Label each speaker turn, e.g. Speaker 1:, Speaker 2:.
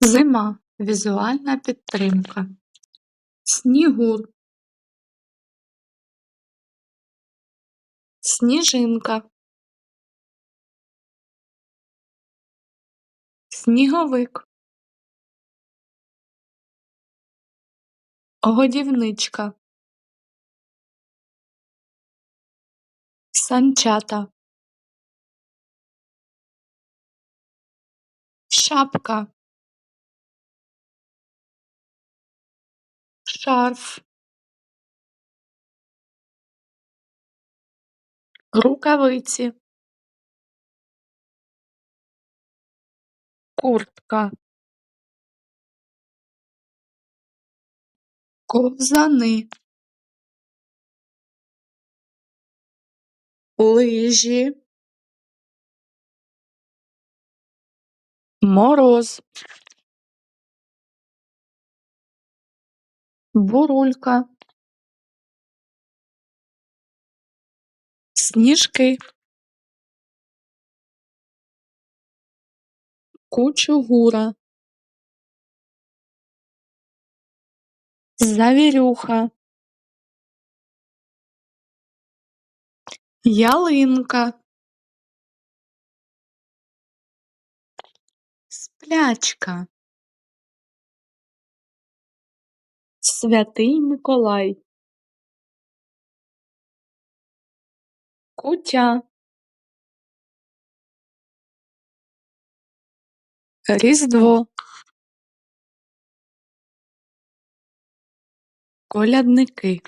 Speaker 1: Зима. Візуальна підтримка. Снігур. Сніжинка. Сніговик. Годівничка. Санчата. Шапка. Шарф. Рукавиці. Куртка. Ковзани. Лижі. Мороз. Бурулька. Сніжки. Кучугура. Завірюха. Ялинка. Сплячка. Святий Миколай. Куття. Різдво. Колядники.